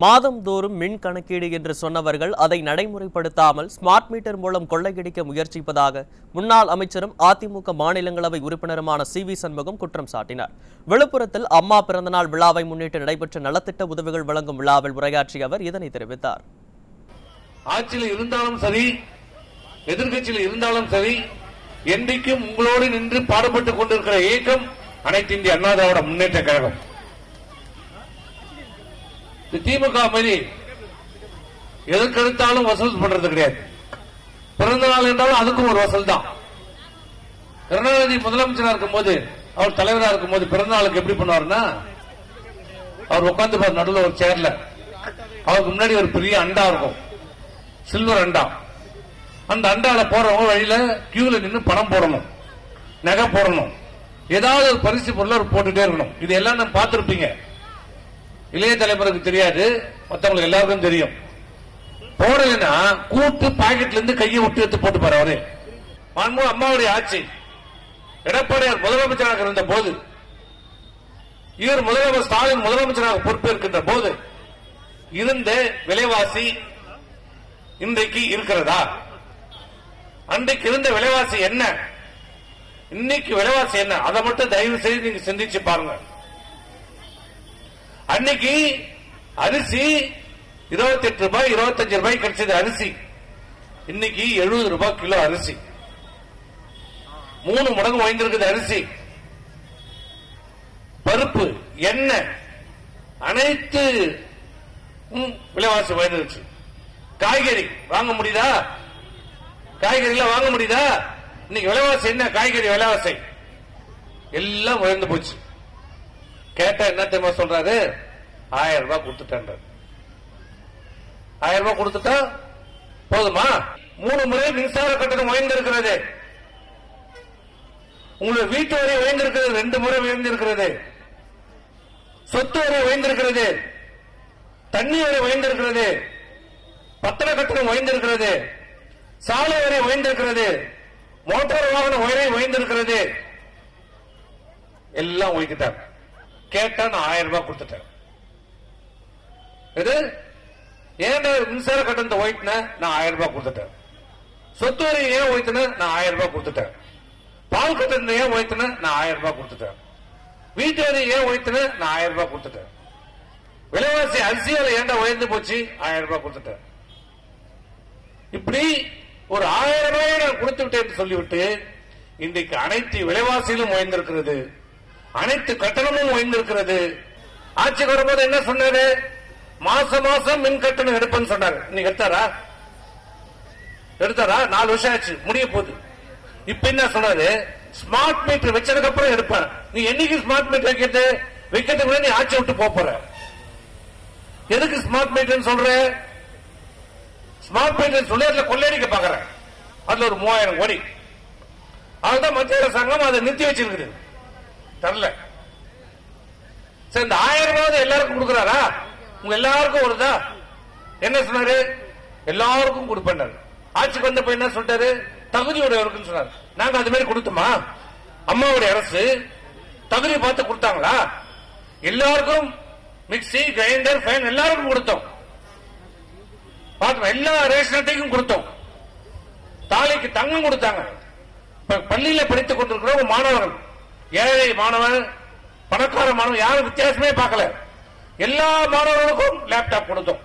மாதந்தோறும் மின் கணக்கீடு என்று சொன்னவர்கள் அதை நடைமுறைப்படுத்தாமல் ஸ்மார்ட் மீட்டர் மூலம் கொள்ளையடிக்க முயற்சிப்பதாக முன்னாள் அமைச்சரும் அதிமுக மாநிலங்களவை உறுப்பினருமான சி.வி. சண்முகம் குற்றம் சாட்டினார். விழுப்புரத்தில் அம்மா பிறந்தநாள் விழாவை முன்னிட்டு நடைபெற்ற நலத்திட்ட உதவிகள் வழங்கும் விழாவில் உரையாற்றிய அவர் இதனை தெரிவித்தார். ஆட்சியில் இருந்தாலும் சரி, எதிர்கட்சியில் இருந்தாலும் சரி, என்றைக்கும் உங்களோடு நின்று பாடுபட்டுக் கொண்டிருக்கிற இயக்கம் அனைத்து இந்திய அண்ணா திராவிட முன்னேற்ற கழகம். திமுக மாதிரி எதற்கெடுத்தாலும் வசூல் பண்றது கிடையாது. பிறந்த நாள் என்றாலும் அதுக்கும் ஒரு வசூல் தான். கருணாநிதி முதலமைச்சராக இருக்கும் போது, அவர் தலைவராக இருக்கும் போது பிறந்த நாளுக்கு எப்படி பண்ணுவார்னா, அவர் உட்காந்து நடுவில் ஒரு சேர்ல, அவருக்கு முன்னாடி ஒரு பெரிய அண்டா இருக்கும், சில்வர் அண்டா. அந்த அண்டால போறவங்க வழியில கியூல நின்று பணம் போடணும், நகை போடணும், ஏதாவது ஒரு பரிசு பொருள் போட்டுட்டே இருக்கணும். இது எல்லாம் நம்ம பார்த்திருப்பீங்க. இளைய தலைமுறைக்கு தெரியாது, மற்றவங்களுக்கு எல்லாருக்கும் தெரியும். போடலைன்னா கூட்டு பாக்கெட்ல இருந்து கையை விட்டு எடுத்து போட்டு பாரு. அவரு அம்மாவுடைய ஆட்சி, எடப்பாடியார் முதலமைச்சராக இருந்த போது, இவர் முதலமைச்சர் ஸ்டாலின் முதலமைச்சராக பொறுப்பேற்கின்ற போது இருந்த விலைவாசி இன்றைக்கு இருக்கிறதா? அன்றைக்கு இருந்த விலைவாசி என்ன, இன்னைக்கு விலைவாசி என்ன? அதை மட்டும் தயவு செய்து நீங்க சிந்திச்சு பாருங்க. அன்னைக்கு அரிசி 28 ரூபாய் 25 ரூபாய் கிடைச்சது அரிசி. இன்னைக்கு 70 ரூபாய் கிலோ அரிசி. 3 மடங்கு உயர்ந்திருக்குது அரிசி. பருப்பு, எண்ணெய், அனைத்து விலைவாசி உயர்ந்துருச்சு. காய்கறி வாங்க முடியுதா? காய்கறிலாம் வாங்க முடியுதா? இன்னைக்கு விலைவாசி என்ன? காய்கறி விலைவாசி எல்லாம் உயர்ந்து போச்சு. கேட்டா என்ன தெரியுமா சொல்றாரு? 1000 ரூபாய் கொடுத்துட்டேன். 1000 ரூபாய் கொடுத்துட்டா போதுமா? 3 முறை மின்சார கட்டணம் உயர்ந்திருக்கிறது. உங்களுடைய வீட்டு வரி உயர்ந்திருக்கிறது, 2 முறை உயர்ந்திருக்கிறது. சொத்து வரி உயர்ந்திருக்கிறது, தண்ணி வரி உயர்ந்திருக்கிறது, பத்திர கட்டணம் உயர்ந்திருக்கிறது, சாலை வரி உயர்ந்திருக்கிறது, மோட்டார் வாகன வரி உயர்ந்திருக்கிறது. எல்லாம் உயர்த்திட்டாங்க. கேட்டா நான் 1000 ரூபாய் கொடுத்துட்டேன். இது ஏன் மின்சார கட்டணத்தை உயர்த்தின? நான் 1000 ரூபாய் கொடுத்துட்டேன். சொத்து வரி ஏன் உயர்த்தின? நான் 1000 ரூபாய் கொடுத்துட்டேன். பால் கட்டணத்தை ஏன் உயர்த்தின? நான் 1000 ரூபாய் கொடுத்துட்டேன். வீட்டு வரி ஏன் உயர்த்தின? நான் 1000 ரூபாய் கொடுத்துட்டேன். விலைவாசி அரிசியால ஏன்டா உயர்ந்து போச்சு? 1000 ரூபாய் கொடுத்துட்டேன். இப்படி ஒரு 1000 ரூபாய் நான் கொடுத்து விட்டேன் சொல்லிவிட்டு இன்றைக்கு அனைத்து விலைவாசியிலும் உயர்ந்திருக்கிறது, அனைத்து கட்டணமும் உயர்ந்திருக்கிறது. ஆட்சிக்கு வரும்போது என்ன சொன்னாரு? மாசம் மாசம் மின் கட்டணம் எடுப்பேன்னு சொன்னாரு. இன்னைக்கு எடுத்தாரா? 4 வருஷம் ஆச்சு, முடிய போகுது. இப்ப என்ன சொன்னாரு? ஸ்மார்ட் மீட்டர் வச்சதுக்கு அப்புறம் எடுப்பேன். நீ என்னைக்கு ஸ்மார்ட் மீட்டர் வைக்கிறதுக்கு கூட நீ ஆட்சி விட்டு போற. எதுக்கு ஸ்மார்ட் மீட்டர் சொல்ற? ஸ்மார்ட் மீட்டர் சொல்லி அதுல கொள்ளையடிக்க பாக்குறேன். அதுல ஒரு 3000 கோடி. அதுதான் மத்திய அரசாங்கம் அதை நிறுத்தி வச்சிருக்குது, தரல. சரி, இந்த 1000 ரூபாய் எல்லாருக்கும் கொடுக்கிறாரா? உங்க எல்லாருக்கும் வருதா? என்ன சொன்னாரு? எல்லாருக்கும் கொடுப்பேன். ஆட்சிக்கு வந்தப்ப என்ன சொல்லிட்டாரு? தகுதியுடையவருக்கு சொன்னார். நாங்க அது மாதிரி கொடுத்தோமா? அம்மாவுடைய அரசு தகுதி பார்த்து கொடுத்தாங்களா? எல்லாருக்கும் மிக்சி, கிரைண்டர், ஃபேன் எல்லாருக்கும் கொடுத்தோம். எல்லா ரேஷன் அட்டைக்கும் கொடுத்தோம். தாலிக்கு தங்கம் கொடுத்தாங்க. பள்ளியில படித்துக் கொண்டிருக்கிற மாணவர்கள், ஏழை மாணவன், பணக்கார மாணவன், யாரும் வித்தியாசமே பார்க்கல. எல்லா மாணவர்களுக்கும் லேப்டாப் கொடுத்தோம்.